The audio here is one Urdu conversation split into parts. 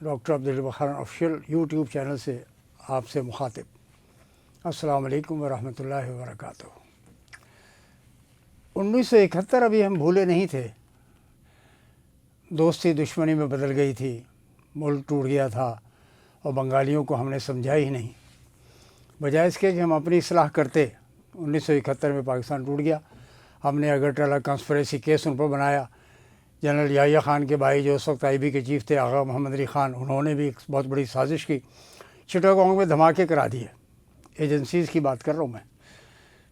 Doctor Abdur Rab Khan official YouTube channel سے آپ سے مخاطب۔ السلام علیکم ورحمۃ اللہ وبرکاتہ۔ 1971 ابھی ہم بھولے نہیں تھے، دوستی دشمنی میں بدل گئی تھی، ملک ٹوٹ گیا تھا اور بنگالیوں کو ہم نے سمجھا ہی نہیں، بجائے اس کے کہ ہم اپنی اصلاح کرتے۔ 1971 میں پاکستان ٹوٹ گیا، ہم نے اگرٹلہ کانسپریسی کیس ان پر بنایا۔ جنرل یحییٰ خان کے بھائی جو اس وقت آئی بی کے چیف تھے، آغا محمد علی خان، انہوں نے بھی ایک بہت بڑی سازش کی، چٹاگانگ میں دھماکے کرا دیے۔ ایجنسیز کی بات کر رہا ہوں میں،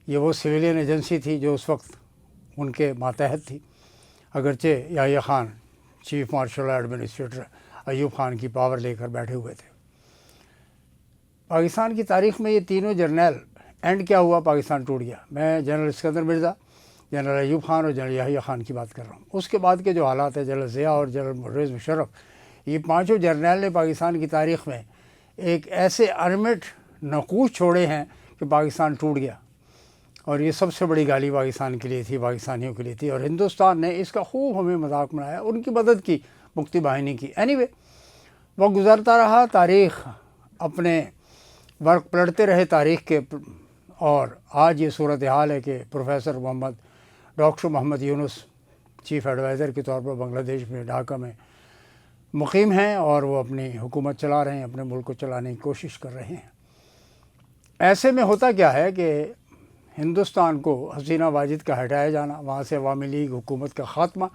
یہ وہ سویلین ایجنسی تھی جو اس وقت ان کے ماتحت تھی، اگرچہ Yahya Khan chief martial administrator Ayub Khan کی پاور لے کر بیٹھے ہوئے تھے۔ پاکستان کی تاریخ میں یہ تینوں جرنیل، اینڈ کیا ہوا؟ پاکستان ٹوٹ گیا۔ میں جنرل اسکندر مرزا، جنرل ایوب خان اور جنرل یحییٰ خان کی بات کر رہا ہوں۔ اس کے بعد کے جو حالات ہیں، جنرل ضیاء اور جنرل پرویز مشرف، یہ پانچوں جرنیل نے پاکستان کی تاریخ میں ایک ایسے ارمٹ نقوش چھوڑے ہیں کہ پاکستان ٹوٹ گیا، اور یہ سب سے بڑی گالی پاکستان کے لیے تھی، پاکستانیوں کے لیے تھی، اور ہندوستان نے اس کا خوب ہمیں مذاق بنایا، ان کی مدد کی، مکتی باہنی کی۔ اینی وے، وقت گزرتا رہا، تاریخ اپنے ورق پلٹتے رہے تاریخ کے، اور آج یہ صورتحال ہے کہ ڈاکٹر محمد یونس چیف ایڈوائزر کے طور پر بنگلہ دیش میں ڈھاکہ میں مقیم ہیں، اور وہ اپنی حکومت چلا رہے ہیں، اپنے ملک کو چلانے کی کوشش کر رہے ہیں۔ ایسے میں ہوتا کیا ہے کہ ہندوستان کو حسینہ واجد کا ہٹایا جانا، وہاں سے عوامی لیگ حکومت کا خاتمہ،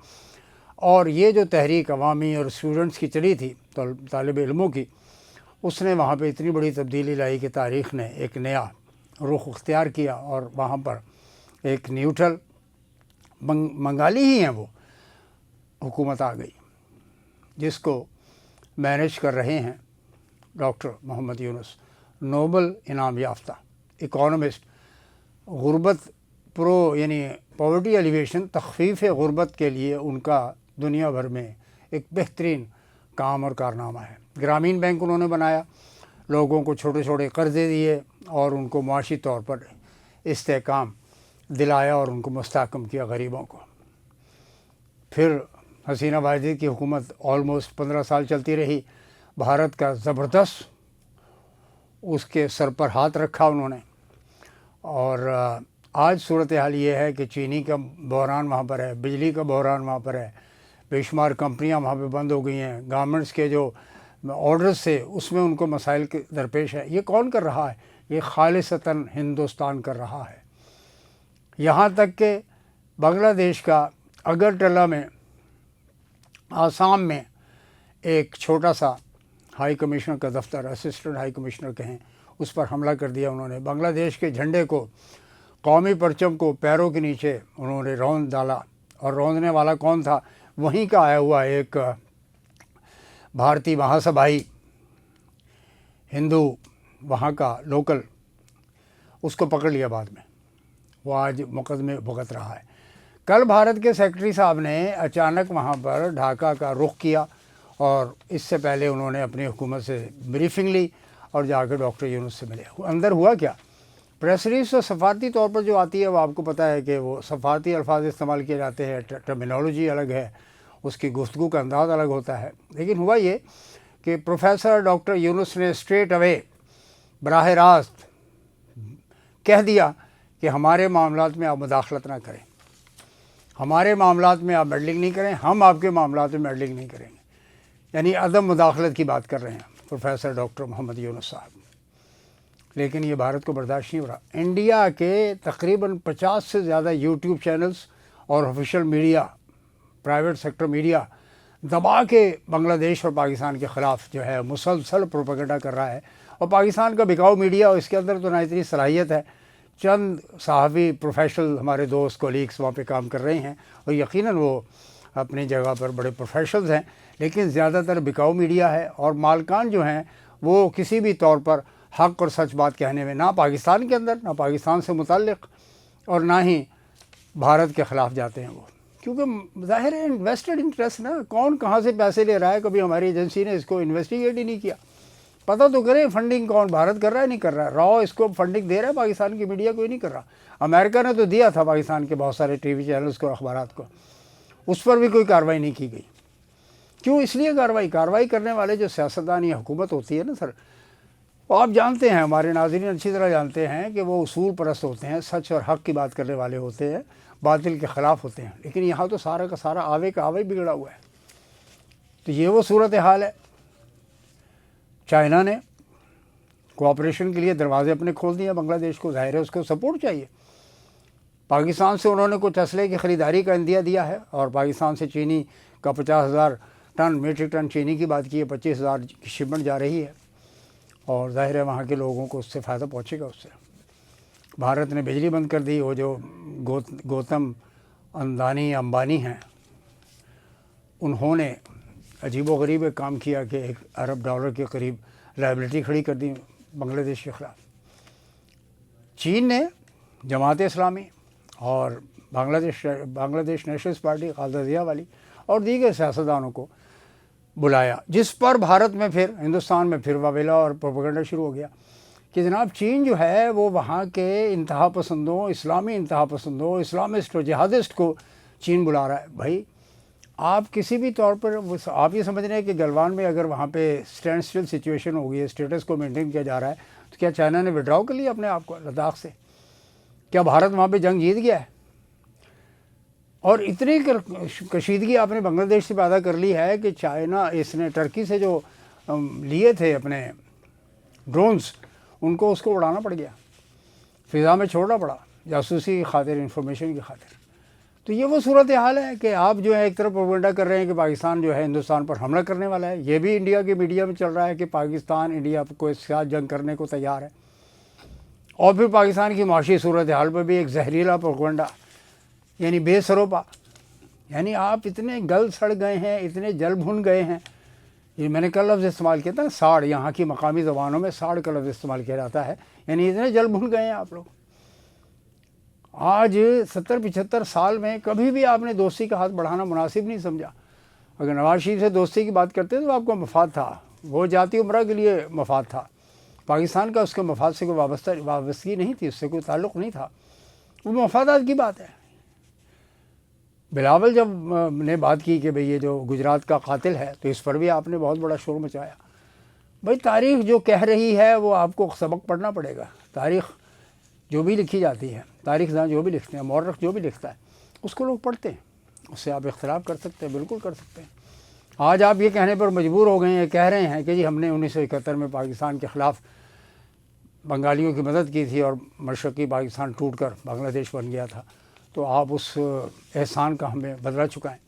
اور یہ جو تحریک عوامی اور اسٹوڈنٹس کی چلی تھی، طالب علموں کی، اس نے وہاں پہ اتنی بڑی تبدیلی لائی کہ تاریخ نے ایک نیا رخ اختیار کیا، اور وہاں پر ایک نیوٹرل بنگالی ہی ہیں وہ حکومت آ گئی، جس کو مینیج کر رہے ہیں ڈاکٹر محمد یونس، نوبل انعام یافتہ اکانومسٹ، غربت یعنی پاورٹی ایلیویشن، تخفیف غربت کے لیے ان کا دنیا بھر میں ایک بہترین کام اور کارنامہ ہے۔ گرامین بینک انہوں نے بنایا، لوگوں کو چھوٹے چھوٹے قرضے دیے اور ان کو معاشی طور پر استحکام دلایا اور ان کو مستحکم کیا، غریبوں کو۔ پھر حسینہ واجد کی حکومت آلموسٹ 15 سال چلتی رہی، بھارت کا زبردست اس کے سر پر ہاتھ رکھا انہوں نے، اور آج صورتحال یہ ہے کہ چینی کا بحران وہاں پر ہے، بجلی کا بحران وہاں پر ہے، بے شمار کمپنیاں وہاں پہ بند ہو گئی ہیں، گورنمنٹس کے جو آرڈرز تھے اس میں ان کو مسائل کے درپیش ہے۔ یہ کون کر رہا ہے؟ یہ خالصتاً ہندوستان کر رہا ہے، یہاں تک کہ بنگلہ دیش کا اگرٹلہ میں، آسام میں، ایک چھوٹا سا ہائی کمشنر کا دفتر، اسسٹنٹ ہائی کمشنر کہیں، اس پر حملہ کر دیا انہوں نے۔ بنگلہ دیش کے جھنڈے کو، قومی پرچم کو پیروں کے نیچے انہوں نے روند ڈالا، اور روندنے والا کون تھا؟ وہیں کا آیا ہوا ایک بھارتی مہاسبھائی ہندو، وہاں کا لوکل، اس کو پکڑ لیا بعد میں، وہ آج مقدمے بھگت رہا ہے۔ کل بھارت کے سیکرٹری صاحب نے اچانک وہاں پر ڈھاکہ کا رخ کیا، اور اس سے پہلے انہوں نے اپنی حکومت سے بریفنگ لی اور جا کے ڈاکٹر یونس سے ملے۔ اندر ہوا کیا؟ پریس ریلیز تو سفارتی طور پر جو آتی ہے وہ آپ کو پتہ ہے کہ وہ سفارتی الفاظ استعمال کیے جاتے ہیں، ٹرمینالوجی الگ ہے، اس کی گفتگو کا انداز الگ ہوتا ہے، لیکن ہوا یہ کہ پروفیسر ڈاکٹر یونس نے اسٹریٹ اوے، براہ راست کہہ دیا کہ ہمارے معاملات میں آپ مداخلت نہ کریں، ہمارے معاملات میں آپ میڈلنگ نہیں کریں، ہم آپ کے معاملات میں میڈلنگ نہیں کریں گے، یعنی عدم مداخلت کی بات کر رہے ہیں پروفیسر ڈاکٹر محمد یونس صاحب۔ لیکن یہ بھارت کو برداشت نہیں ہو رہا۔ انڈیا کے تقریباً 50 سے زیادہ یوٹیوب چینلز اور official media, private sector media دبا کے بنگلہ دیش اور پاکستان کے خلاف جو ہے مسلسل پروپیگنڈا کر رہا ہے، اور پاکستان کا بکاؤ میڈیا، اور اس کے اندر تو نہ اتنی صلاحیت ہے، چند صحافی پروفیشنل ہمارے دوست کولیگس وہاں پہ کام کر رہے ہیں، اور یقیناً وہ اپنی جگہ پر بڑے پروفیشنلز ہیں، لیکن زیادہ تر بکاؤ میڈیا ہے، اور مالکان جو ہیں وہ کسی بھی طور پر حق اور سچ بات کہنے میں، نہ پاکستان کے اندر، نہ پاکستان سے متعلق، اور نہ ہی بھارت کے خلاف جاتے ہیں وہ، کیونکہ ظاہر ہے انویسٹڈ انٹرسٹ نا، کون کہاں سے پیسے لے رہا ہے، کبھی ہماری ایجنسی نے اس کو انویسٹیگیٹ ہی نہیں کیا، پتہ تو کریں فنڈنگ کون بھارت کر رہا ہے، نہیں کر رہا ہے، راؤ اس کو فنڈنگ دے رہا ہے پاکستان کی میڈیا کوئی نہیں کر رہا۔ امریکہ نے تو دیا تھا پاکستان کے بہت سارے ٹی وی چینلز کو، اخبارات کو، اس پر بھی کوئی کارروائی نہیں کی گئی۔ کیوں؟ اس لیے کارروائی کرنے والے جو سیاستدان یا حکومت ہوتی ہے نا سر، وہ آپ جانتے ہیں، ہمارے ناظرین اچھی طرح جانتے ہیں کہ وہ اصول پرست ہوتے ہیں، سچ اور حق کی بات کرنے والے ہوتے ہیں، باطل کے خلاف ہوتے ہیں. لیکن یہاں تو سارا کا سارا آوے کا آوے بگڑا ہوا ہے. تو یہ وہ صورتحال ہے. چائنا نے کوآپریشن کے لیے دروازے اپنے کھول دیے بنگلہ دیش کو، ظاہر ہے اس کو سپورٹ چاہیے. پاکستان سے انہوں نے کچھ اسلحے کی خریداری کا عندیہ دیا ہے، اور پاکستان سے چینی کا 50,000 میٹرک ٹن چینی کی بات کی ہے، 25,000 کی شپمنٹ جا رہی ہے، اور ظاہر ہے وہاں کے لوگوں کو اس سے فائدہ پہنچے گا. اس سے بھارت نے بجلی بند کر دی. وہ جو گوتم ادانی امبانی ہیں، انہوں نے عجیب و غریب ایک کام کیا کہ $1 ارب کے قریب لائبلٹی کھڑی کر دی بنگلہ دیش کے خلاف. چین نے جماعت اسلامی اور بنگلہ دیش نیشنلسٹ پارٹی خالدہ ضیاء والی اور دیگر سیاستدانوں کو بلایا، جس پر بھارت میں پھر ہندوستان میں پھر واویلا اور پروپیگنڈا شروع ہو گیا کہ جناب چین جو ہے وہ وہاں کے انتہا پسندوں، اسلامی انتہا پسندوں، اسلامسٹ اور جہادسٹ کو چین بلا رہا ہے. بھائی آپ کسی بھی طور پر آپ یہ سمجھ رہے ہیں کہ گلوان میں اگر وہاں پہ اسٹینڈ اسٹل سچویشن ہو گئی ہے، اسٹیٹس کو مینٹین کیا جا رہا ہے، تو کیا چائنا نے وڈراؤ کر لیا اپنے آپ کو لداخ سے؟ کیا بھارت وہاں پہ جنگ جیت گیا ہے؟ اور اتنی کشیدگی آپ نے بنگلہ دیش سے پیدا کر لی ہے کہ چائنا اس نے ٹرکی سے جو لیے تھے اپنے ڈرونز، ان کو اس کو اڑانا پڑ گیا، فضا میں چھوڑنا پڑا جاسوسی کی خاطر، انفارمیشن کی خاطر. تو یہ وہ صورتحال ہے کہ آپ جو ہے ایک طرف پروپیگنڈا کر رہے ہیں کہ پاکستان جو ہے ہندوستان پر حملہ کرنے والا ہے. یہ بھی انڈیا کے میڈیا میں چل رہا ہے کہ پاکستان انڈیا کو اس ساتھ جنگ کرنے کو تیار ہے. اور پھر پاکستان کی معاشی صورتحال پر بھی ایک زہریلا پروپیگنڈا، یعنی بے سروپا. یعنی آپ اتنے گل سڑ گئے ہیں، اتنے جل بھن گئے ہیں. یہ میں نے کل لفظ استعمال کیا تھا نا، ساڑ، یہاں کی مقامی زبانوں میں ساڑ کا لفظ استعمال کیا جاتا ہے. یعنی اتنے جل بھن گئے ہیں آپ لوگ. آج 70-75 سال میں کبھی بھی آپ نے دوستی کا ہاتھ بڑھانا مناسب نہیں سمجھا. اگر نواز شریف سے دوستی کی بات کرتے تو آپ کو مفاد تھا، وہ ذاتی عمرہ کے لیے مفاد تھا. پاکستان کا اس کے مفاد سے کوئی وابستگی نہیں تھی، اس سے کوئی تعلق نہیں تھا، وہ مفادات کی بات ہے. بلاول جب نے بات کی کہ بھئی یہ جو گجرات کا قاتل ہے، تو اس پر بھی آپ نے بہت بڑا شور مچایا. بھئی تاریخ جو کہہ رہی ہے وہ آپ کو سبق پڑھنا پڑے گا. تاریخ جو بھی لکھی جاتی ہے، تاریخ داں جو بھی لکھتے ہیں، مورخ جو بھی لکھتا ہے، اس کو لوگ پڑھتے ہیں. اس سے آپ اختلاف کر سکتے ہیں، بالکل کر سکتے ہیں. آج آپ یہ کہنے پر مجبور ہو گئے ہیں، کہہ رہے ہیں کہ جی ہم نے 1971 میں پاکستان کے خلاف بنگالیوں کی مدد کی تھی اور مشرقی پاکستان ٹوٹ کر بنگلہ دیش بن گیا تھا، تو آپ اس احسان کا ہمیں بدلہ چکائیں.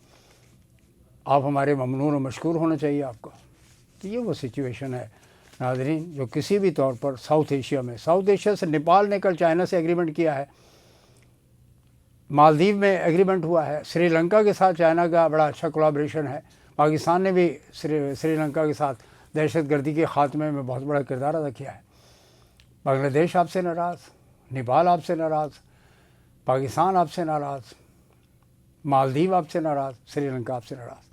آپ ہمارے ممنون و مشکور ہونا چاہیے آپ کو. تو یہ وہ سچویشن ہے ناظرین جو کسی بھی طور پر ساؤتھ ایشیا سے نیپال نے کل چائنا سے ایگریمنٹ کیا ہے، مالدیو میں ایگریمنٹ ہوا ہے، سری لنکا کے ساتھ چائنا کا بڑا اچھا کولیبریشن ہے. پاکستان نے بھی سری لنکا کے ساتھ دہشت گردی کے خاتمے میں بہت بڑا کردار ادا کیا ہے. بنگلہ دیش آپ سے ناراض، نیپال آپ سے ناراض، پاکستان آپ سے ناراض، مالدیو آپ سے ناراض، سری لنکا آپ سے ناراض.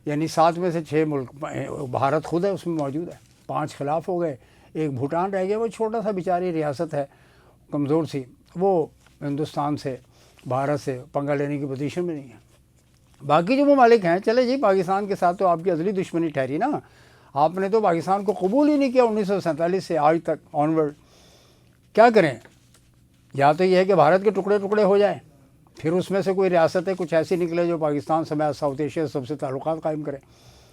یعنی 7 میں سے 6 ملک، بھارت خود ہے اس میں موجود ہے، 5 خلاف ہو گئے. ایک بھوٹان رہ گیا، وہ چھوٹا سا بیچاری ریاست ہے، کمزور سی، وہ ہندوستان سے، بھارت سے پنگا لینے کی پوزیشن میں نہیں ہے. باقی جو ممالک ہیں، چلے جی پاکستان کے ساتھ تو آپ کی ازلی دشمنی ٹھہری نا. آپ نے تو پاکستان کو قبول ہی نہیں کیا 1947 سے آج تک آنورڈ. کیا کریں؟ یا تو یہ ہے کہ بھارت کے ٹکڑے ٹکڑے ہو جائیں، پھر اس میں سے کوئی ریاستیں کچھ ایسی نکلے جو پاکستان سمیت ساؤتھ ایشیا سب سے تعلقات قائم کریں.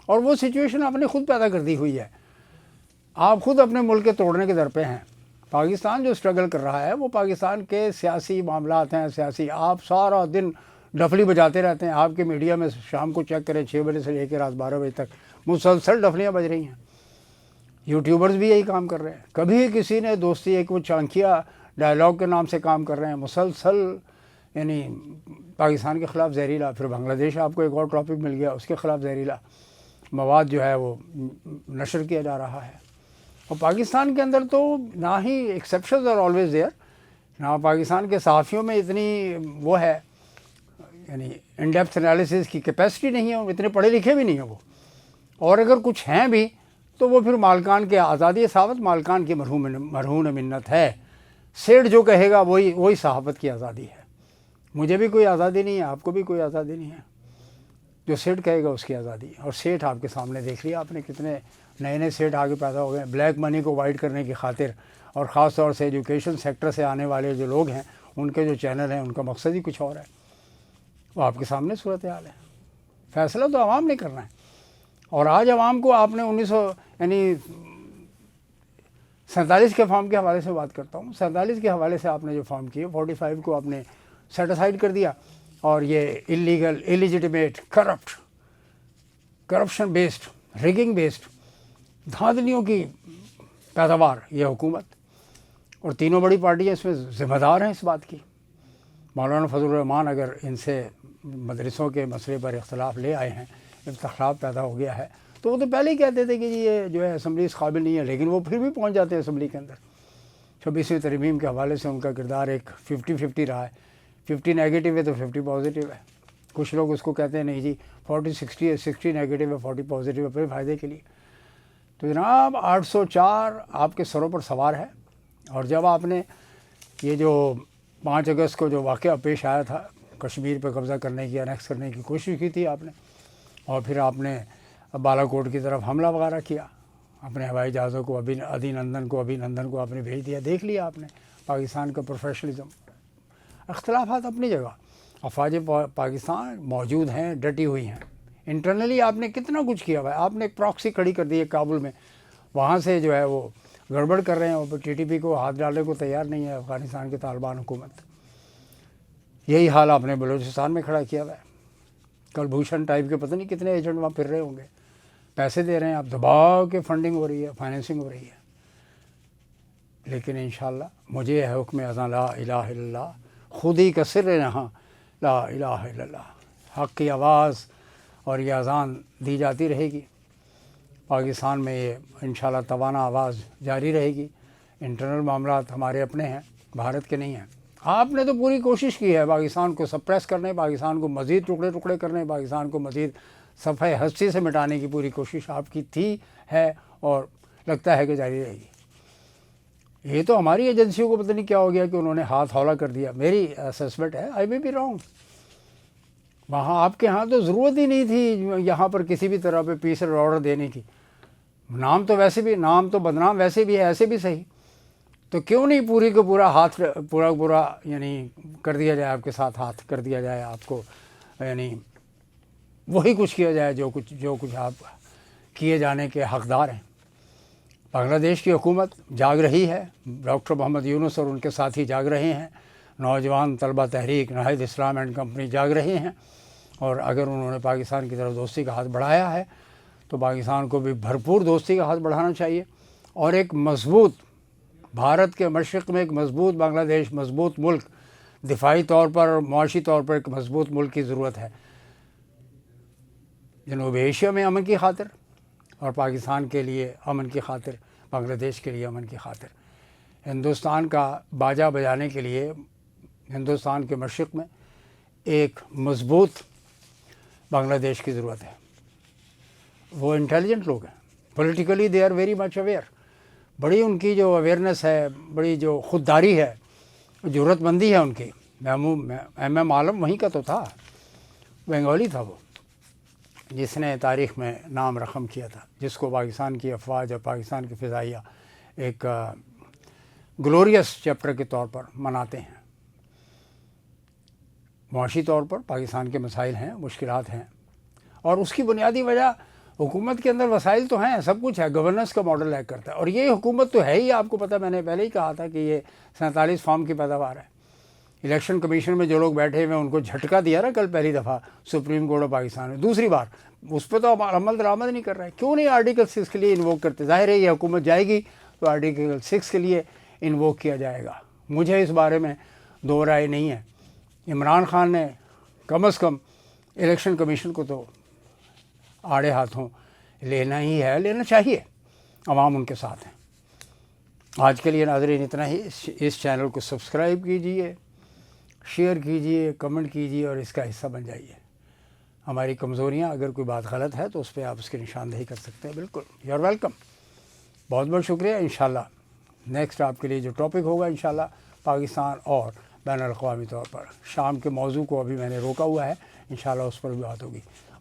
اور وہ سچویشن آپ نے خود پیدا کر دی ہوئی ہے. آپ خود اپنے ملک کے توڑنے کے در پہ ہیں. پاکستان جو اسٹرگل کر رہا ہے وہ پاکستان کے سیاسی معاملات ہیں. آپ سارا دن ڈفلی بجاتے رہتے ہیں. آپ کے میڈیا میں شام کو چیک کریں 6 بجے سے لے کے رات 12 بجے تک مسلسل ڈفلیاں بج رہی ہیں. یوٹیوبرز بھی یہی کام کر رہے ہیں. کبھی کسی نے دوستی ایک وہ چانکیا ڈائلاگ کے نام سے کام کر رہے ہیں مسلسل، یعنی پاکستان کے خلاف زہریلا. پھر بنگلہ دیش آپ کو ایک اور ٹاپک مل گیا، اس کے خلاف زہریلا مواد جو ہے وہ نشر کیا جا رہا ہے. اور پاکستان کے اندر تو نہ ہی ایکسیپشنز آر آلویز دیئر، نہ پاکستان کے صحافیوں میں اتنی وہ ہے، یعنی ان ڈیپتھ انالیسس کی کیپیسٹی نہیں ہے، اتنے پڑھے لکھے بھی نہیں ہیں وہ. اور اگر کچھ ہیں بھی تو وہ پھر مالکان کے آزادی صحافت مالکان کی مرہون منت ہے. سیٹ جو کہے گا وہی صحافت کی آزادی ہے. مجھے بھی کوئی آزادی نہیں ہے، آپ کو بھی کوئی آزادی نہیں ہے. جو سیٹ کہے گا اس کی آزادی. اور سیٹ آپ کے سامنے دیکھ لیا آپ نے کتنے نئے نئے سیٹ آگے پیدا ہو گئے بلیک منی کو وائٹ کرنے کی خاطر. اور خاص طور سے ایجوکیشن سیکٹر سے آنے والے جو لوگ ہیں ان کے جو چینل ہیں ان کا مقصد ہی کچھ اور ہے. وہ آپ کے سامنے صورتحال ہے. فیصلہ تو عوام نے کرنا ہے. اور آج عوام کو آپ نے 47 کے فارم کے حوالے سے بات کرتا ہوں. 47 کے حوالے سے آپ نے جو فارم کیے 45 کو آپ نے سیٹ اسائڈ کر دیا. اور یہ illegal illegitimate corruption based rigging based دھاندلیوں کی پیداوار یہ حکومت. اور تینوں بڑی پارٹیاں اس میں ذمہ دار ہیں اس بات کی. مولانا فضل الرحمان اگر ان سے مدرسوں کے مسئلے پر اختلاف لے آئے ہیں اختلاف پیدا ہو گیا ہے تو وہ تو پہلے ہی کہتے تھے کہ جی یہ جو ہے اسمبلی اس قابل نہیں ہے لیکن وہ پھر بھی پہنچ جاتے ہیں اسمبلی کے اندر. 26ویں ترمیم کے حوالے سے ان کا کردار ایک 50-50 رہا ہے. 50 نیگیٹو ہے تو 50 پازیٹیو ہے. کچھ لوگ اس کو کہتے ہیں نہیں جی 40-60 ہے 60 نیگیٹو ہے 40 پازیٹیو ہے اپنے فائدے کے لیے. تو جناب 804 آپ کے سروں پر سوار ہے. اور جب آپ نے یہ جو 5 اگست کو جو واقعہ پیش آیا تھا کشمیر پہ قبضہ کرنے کی انیکس کرنے کی کوشش کی تھی آپ نے اور پھر آپ نے بالا کوٹ کی طرف حملہ وغیرہ کیا اپنے ہوائی جہازوں کو ابھی نندن کو آپ نے بھیج دیا. دیکھ لیا آپ نے پاکستان کا پروفیشنلزم. اختلافات اپنی جگہ افواج پاکستان موجود ہیں ڈٹی ہوئی ہیں. انٹرنلی آپ نے کتنا کچھ کیا ہوا ہے. آپ نے ایک پراکسی کھڑی کر دی ہے کابل میں وہاں سے جو ہے وہ گڑبڑ کر رہے ہیں. وہ ٹی ٹی پی کو ہاتھ ڈالنے کو تیار نہیں ہے افغانستان کے طالبان حکومت. یہی حال آپ نے بلوچستان میں کھڑا کیا ہوا ہے. کل بھوشن ٹائپ کے پتہ نہیں کتنے ایجنٹ وہاں پھر رہے ہوں گے پیسے دے رہے ہیں. اب دباؤ کے فنڈنگ ہو رہی ہے فائنینسنگ ہو رہی ہے. لیکن انشاءاللہ مجھے ہے حکم اذاں لا الہ الا اللہ خود ہی کا سر یہاں لا الہ الا اللہ حق کی آواز اور یہ اذان دی جاتی رہے گی. پاکستان میں یہ انشاءاللہ توانا آواز جاری رہے گی. انٹرنل معاملات ہمارے اپنے ہیں بھارت کے نہیں ہیں. آپ نے تو پوری کوشش کی ہے پاکستان کو سپریس کرنے پاکستان کو مزید ٹکڑے کرنے پاکستان کو مزید صفحہ ہستی سے مٹانے کی پوری کوشش آپ کی تھی ہے اور لگتا ہے کہ جاری رہے گی. یہ تو ہماری ایجنسیوں کو پتہ نہیں کیا ہو گیا کہ انہوں نے ہاتھ ہولا کر دیا. میری اسسمنٹ ہے آئی مے بی رانگ. وہاں آپ کے ہاں تو ضرورت ہی نہیں تھی یہاں پر کسی بھی طرح پہ پیس اور آرڈر دینے کی. نام تو ویسے بھی نام تو بدنام ویسے بھی ہے ایسے بھی صحیح. تو کیوں نہیں پوری کو پورا ہاتھ پورا یعنی کر دیا جائے آپ کے ساتھ ہاتھ کر دیا جائے آپ کو یعنی وہی کچھ کیا جائے جو کچھ آپ کیے جانے کے حقدار ہیں. بنگلہ دیش کی حکومت جاگ رہی ہے. ڈاکٹر محمد یونس اور ان کے ساتھی جاگ رہے ہیں. نوجوان طلبہ تحریک ناہید اسلام اینڈ کمپنی جاگ رہے ہیں. اور اگر انہوں نے پاکستان کی طرف دوستی کا ہاتھ بڑھایا ہے تو پاکستان کو بھی بھرپور دوستی کا ہاتھ بڑھانا چاہیے. اور ایک مضبوط بھارت کے مشرق میں ایک مضبوط بنگلہ دیش مضبوط ملک دفاعی طور پر اور معاشی طور پر ایک مضبوط ملک کی ضرورت ہے. جنوبی ایشیا میں امن کی خاطر اور پاکستان کے لیے امن کی خاطر بنگلہ دیش کے لیے امن کی خاطر ہندوستان کا باجا بجانے کے لیے ہندوستان کے مشرق میں ایک مضبوط بنگلہ دیش کی ضرورت ہے. وہ انٹیلیجنٹ لوگ ہیں. Politically they are very much aware. بڑی ان کی جو اویئرنیس ہے بڑی جو خودداری ہے جرات مندی ہے ان کی. ایم عالم وہیں کا تو تھا بنگالی تھا وہ جس نے تاریخ میں نام رقم کیا تھا جس کو پاکستان کی افواج اور پاکستان کی فضائیہ ایک گلوریس چیپٹر کے طور پر مناتے ہیں. معاشی طور پر پاکستان کے مسائل ہیں مشکلات ہیں اور اس کی بنیادی وجہ حکومت کے اندر وسائل تو ہیں سب کچھ ہے. گورننس کا ماڈل لیک کرتا ہے اور یہ حکومت تو ہے ہی. آپ کو پتہ میں نے پہلے ہی کہا تھا کہ یہ 47 فارم کی پیداوار ہے. الیکشن کمیشن میں جو لوگ بیٹھے ہوئے ان کو جھٹکا دیا نا کل پہلی دفعہ سپریم کورٹ آف پاکستان میں دوسری بار اس پہ تو عمل درآمد نہیں کر رہے. کیوں نہیں آرٹیکل 6 کے لیے انووک کرتے؟ ظاہر ہے یہ حکومت جائے گی تو آرٹیکل 6 کے لیے انووک کیا جائے گا. مجھے اس بارے میں دو رائے نہیں ہے. عمران خان نے کم از کم الیکشن کمیشن کو تو آڑے ہاتھوں لینا ہی ہے لینا چاہیے. عوام ان کے ساتھ ہیں. آج کے لیے ناظرین اتنا ہی. اس چینل کو سبسکرائب کیجئے شیئر کیجئے کمنٹ کیجئے اور اس کا حصہ بن جائیے. ہماری کمزوریاں اگر کوئی بات غلط ہے تو اس پہ آپ اس کی نشاندہی کر سکتے ہیں. بالکل یو آر ویلکم. بہت بہت شکریہ. انشاءاللہ نیکسٹ آپ کے لیے جو ٹاپک ہوگا انشاءاللہ پاکستان اور بین الاقوامی طور پر شام کے موضوع کو ابھی میں نے روکا ہوا ہے انشاءاللہ اس پر بھی بات ہوگی.